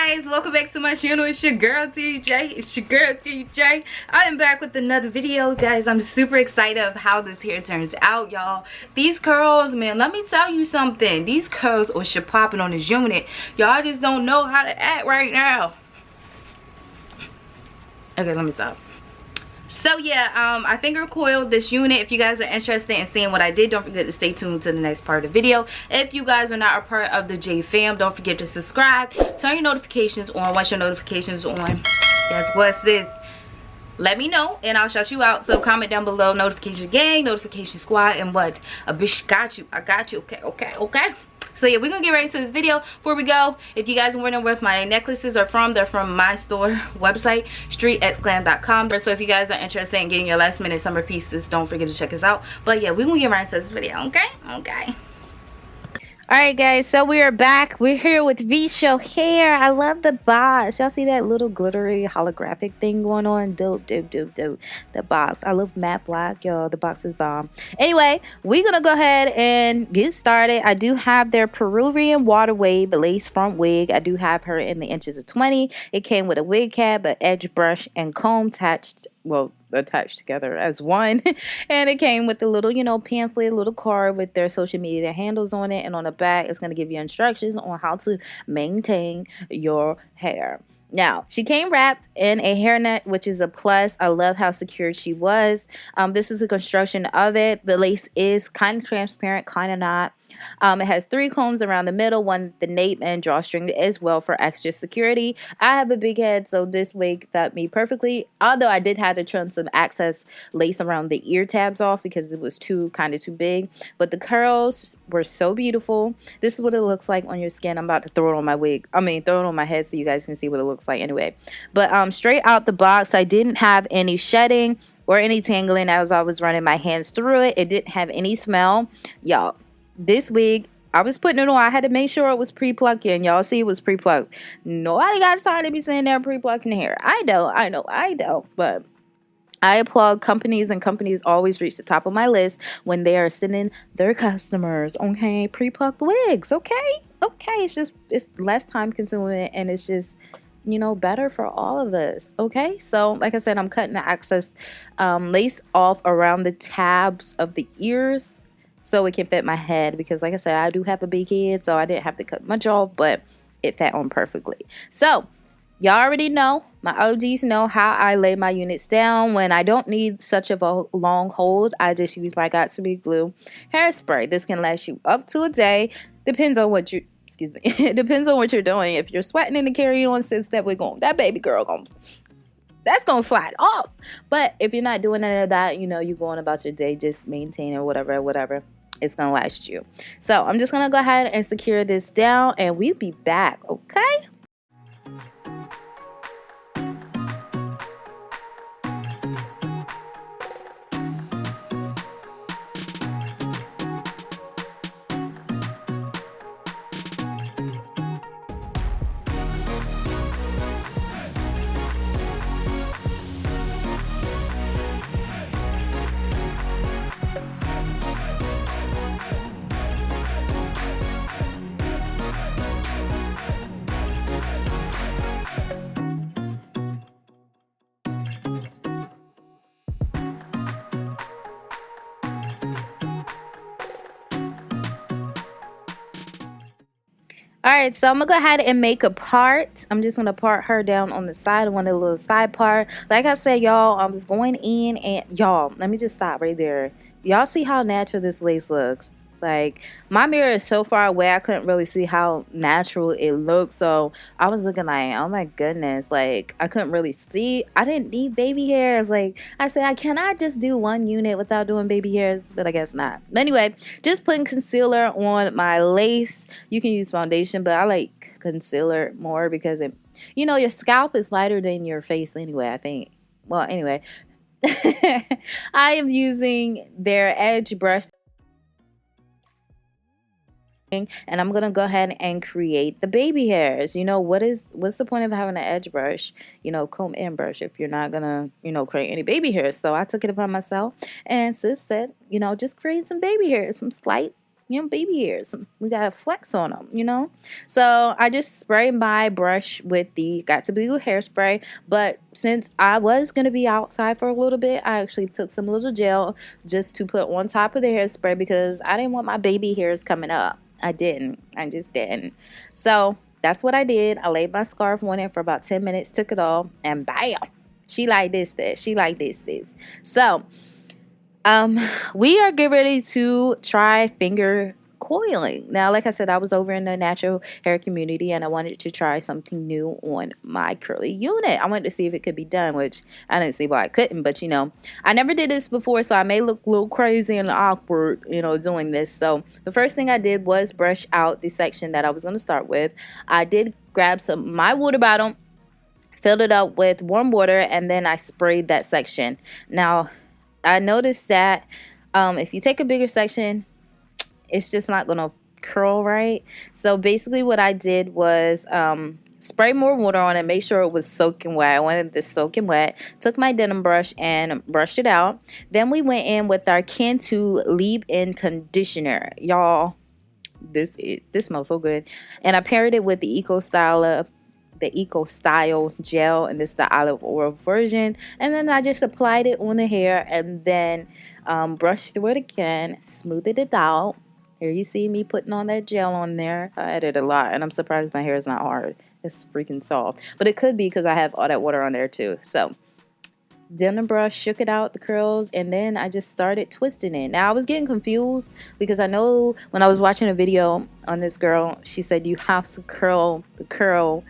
guys, welcome back to my channel. It's your girl TJ. It's your girl TJ. I am back with another video, guys. I'm super excited of how this hair turns out, y'all. These curls, man, let me tell you something. These curls are shit popping on this unit. Y'all just don't know how to act right now. Okay, let me stop. So yeah, I finger coiled this unit. If you guys are interested in seeing what I did, don't forget to stay tuned to the next part of the video. If you guys are not a part of the J fam, don't forget to subscribe, turn your notifications on. Once your notifications on, guess what's this? Let me know and I'll shout you out. So comment down below, notification gang, notification squad, and what? A bitch got you. I got you. Okay. So yeah, we're gonna get right into this video. Before we go, if you guys are wondering where my necklaces are from, they're from my store website, streetxglam.com. So if you guys are interested in getting your last minute summer pieces, don't forget to check us out. But yeah, we're gonna get right into this video. Okay. Alright guys, so we are back. We're here with Vshow hair. I love the box. Y'all see that little glittery holographic thing going on? Dope. The box. I love matte black, y'all. The box is bomb. Anyway, we're gonna go ahead and get started. I do have their Peruvian water wave lace front wig. I do have her in the inches of 20. It came with a wig cap, an edge brush, and comb attached together as one. And it came with a little, pamphlet, little card with their social media handles on it, and on the back it's going to give you instructions on how to maintain your hair. Now, she came wrapped in a hairnet, which is a plus. I love how secure she was. This is a construction of it. The lace is kind of transparent, kind of not. It has 3 combs around the middle, one the nape and drawstring as well for extra security. I have a big head, so this wig fit me perfectly. Although I did have to trim some excess lace around the ear tabs off because it was kind of too big. But the curls were so beautiful. This is what it looks like on your skin. I'm about to throw it on my wig. Throw it on my head so you guys can see what it looks like anyway. But straight out the box, I didn't have any shedding or any tangling as I was running my hands through it. It didn't have any smell, y'all. This wig, I was putting it on. I had to make sure it was pre-plucked in. Y'all see it was pre-plucked. Nobody got started to be saying they're pre-plucking hair. I don't. But I applaud companies, and companies always reach the top of my list when they are sending their customers, okay, pre-plucked wigs, okay? It's less time consuming, and it's just, better for all of us, okay? So, like I said, I'm cutting the excess lace off around the tabs of the ears, so it can fit my head, because like I said, I do have a big head, so I didn't have to cut much off, but it fit on perfectly. So y'all already know, my OGs know how I lay my units down. When I don't need such of a long hold, I just use my got2b hairspray. This can last you up to a day. Depends on what you it depends on what you're doing. If you're sweating in the carry-on, since that baby girl that's gonna slide off. But if you're not doing any of that, you're going about your day just maintaining whatever, it's gonna last you. So I'm just gonna go ahead and secure this down, and we'll be back, okay? Alright, so I'm going to go ahead and make a part. I'm just going to part her down on the side. I want a little side part. Like I said, y'all, I was going in and, y'all, let me just stop right there. Y'all see how natural this lace looks? Like, my mirror is so far away, I couldn't really see how natural it looked. So I was looking like, oh my goodness, like, I couldn't really see. I didn't need baby hairs. Like, I said, can I just do one unit without doing baby hairs? But I guess not. But anyway, just putting concealer on my lace. You can use foundation, but I like concealer more because your scalp is lighter than your face anyway, I think. Well, anyway, I am using their edge brush, and I'm gonna go ahead and create the baby hairs. What's the point of having an edge brush, comb and brush, if you're not gonna create any baby hairs? So I took it upon myself and sis said, just create some baby hairs, some slight you know, baby hairs. We got to flex on them, you know. So I just spray my brush with the got2b hairspray. But since I was going to be outside for a little bit, I actually took some little gel just to put on top of the hairspray because I didn't want my baby hairs coming up. I just didn't. So that's what I did. I laid my scarf on it for about 10 minutes, took it off, and bam, she like this. She like this. So we are getting ready to try finger coiling. Now, like I said, I was over in the natural hair community and I wanted to try something new on my curly unit. I wanted to see if it could be done, which I didn't see why I couldn't, but you know, I never did this before, so I may look a little crazy and awkward, you know, doing this. So the first thing I did was brush out the section that I was going to start with. I did grab my water bottle, filled it up with warm water, and then I sprayed that section. Now, I noticed that if you take a bigger section, it's just not going to curl right. So basically what I did was spray more water on it, make sure it was soaking wet. I wanted this soaking wet. Took my denim brush and brushed it out. Then we went in with our Cantu leave-in conditioner. Y'all, this smells so good. And I paired it with the Eco Style gel, and this is the olive oil version. And then I just applied it on the hair and then brushed through it again, smoothed it out. Here you see me putting on that gel on there. I added a lot, and I'm surprised my hair is not hard. It's freaking soft. But it could be because I have all that water on there too. So then the brush shook it out, the curls, and then I just started twisting it. Now I was getting confused because I know when I was watching a video on this girl, she said you have to curl the curl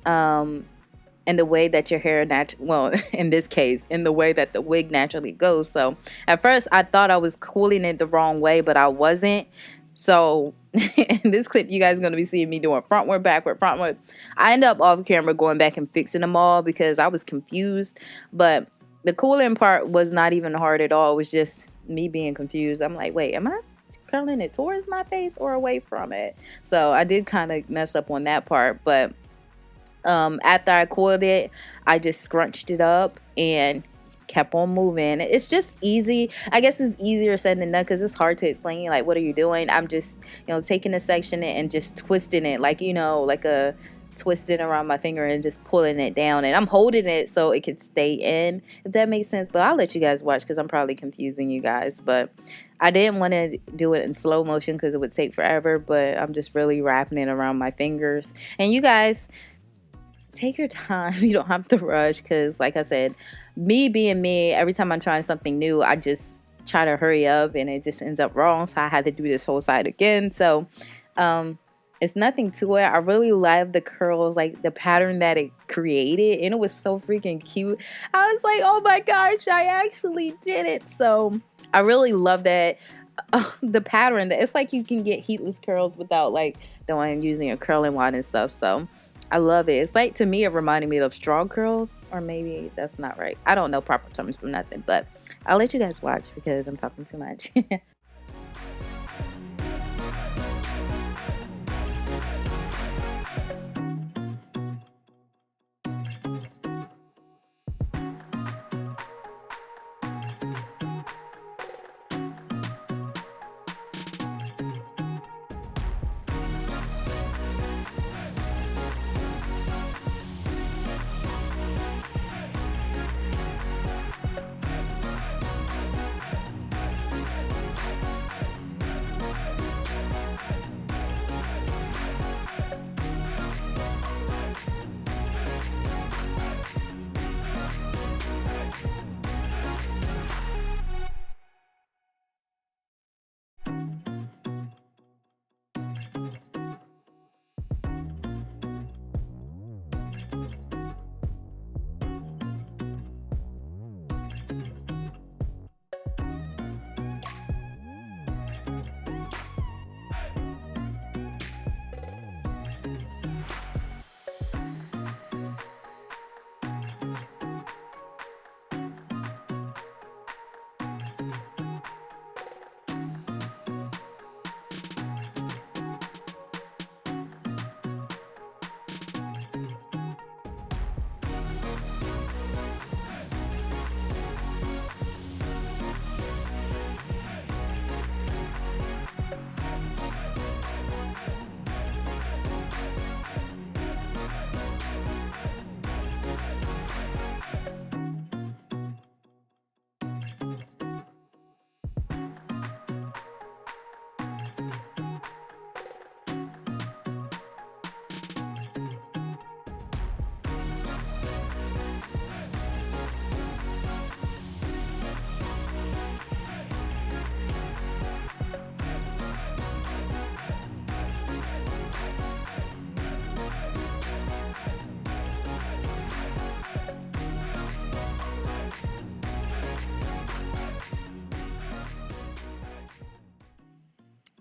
in the way that your hair well, in this case, in the way that the wig naturally goes. So at first I thought I was coiling it the wrong way, but I wasn't. So in this clip, you guys are going to be seeing me doing frontward, backward, frontward. I end up off camera going back and fixing them all because I was confused. But the cooling part was not even hard at all. It was just me being confused. I'm like, wait, am I curling it towards my face or away from it? So I did kind of mess up on that part. But after I coiled it, I just scrunched it up and kept on moving. It's just easy. I guess it's easier said than done because it's hard to explain. Like, what are you doing? I'm just, you know, taking a section and just twisting it, like, you know, like a twisting around my finger and just pulling it down, and I'm holding it so it could stay in, if that makes sense. But I'll let you guys watch because I'm probably confusing you guys. But I didn't want to do it in slow motion because it would take forever, but I'm just really wrapping it around my fingers. And you guys, take your time. You don't have to rush because, like I said, me being me, every time I'm trying something new, I just try to hurry up and it just ends up wrong. So I had to do this whole side again. So it's nothing to it. I really love the curls, like the pattern that it created, and it was so freaking cute. I was like, oh my gosh, I actually did it. So I really love that. The pattern, that it's like you can get heatless curls without like using a curling wand and stuff. So I love it. It's like, to me, it reminded me of straw curls, or maybe that's not right. I don't know proper terms for nothing, but I'll let you guys watch because I'm talking too much.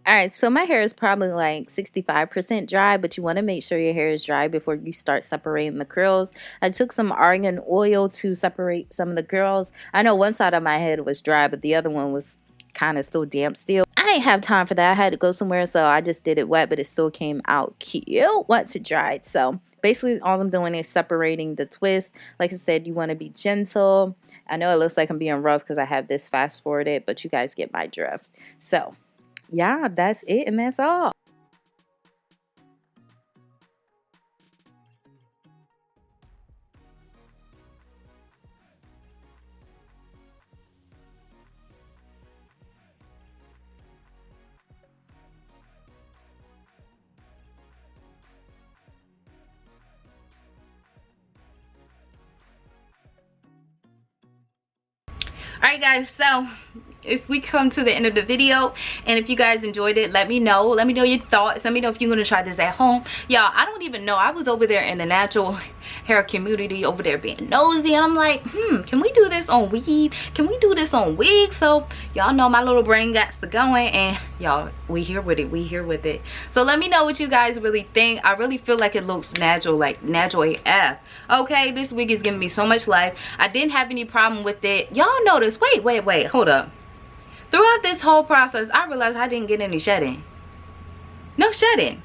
Alright, so my hair is probably like 65% dry, but you want to make sure your hair is dry before you start separating the curls. I took some argan oil to separate some of the curls. I know one side of my head was dry, but the other one was kind of still damp still. I didn't have time for that. I had to go somewhere, so I just did it wet, but it still came out cute once it dried. So basically all I'm doing is separating the twist. Like I said, you want to be gentle. I know it looks like I'm being rough because I have this fast forwarded, but you guys get my drift. So yeah, that's it, and that's all. Alright guys, so we come to the end of the video, and if you guys enjoyed it, let me know your thoughts. Let me know if you're gonna try this at home. Y'all, I don't even know, I was over there in the natural hair community over there being nosy, and I'm like, can we do this on weave? Can we do this on wig? So y'all know my little brain got to going, and y'all, we here with it. So let me know what you guys really think. I really feel like it looks natural, like natural AF. Okay, this wig is giving me so much life. I didn't have any problem with it. Y'all notice, wait, hold up. Throughout this whole process, I realized I didn't get any shedding. No shedding.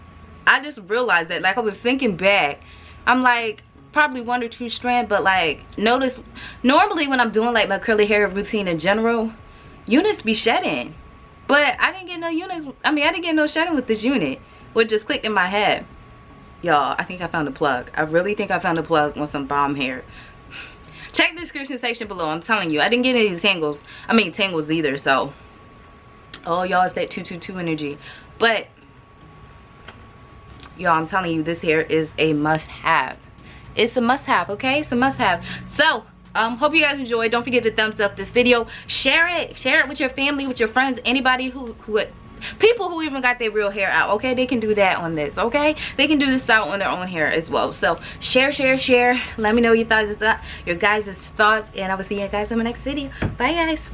I just realized that, like, I was thinking back. I'm like, probably 1 or 2 strands, but like, notice, normally when I'm doing like my curly hair routine in general, units be shedding. But I didn't get no units, I didn't get no shedding with this unit. What just clicked in my head. Y'all, I think I found a plug. I really think I found a plug on some bomb hair. Check the description section below. I'm telling you, I didn't get any tangles. Tangles either, so. Oh, y'all, it's that 222 energy. But, y'all, I'm telling you, this hair is a must-have. It's a must-have, okay? It's a must-have. So, hope you guys enjoyed. Don't forget to thumbs up this video. Share it. Share it with your family, with your friends, anybody who people who even got their real hair out, okay? They can do that on this, okay? They can do this out on their own hair as well. So share. Let me know your guys' thoughts, and I will see you guys in my next video. Bye guys.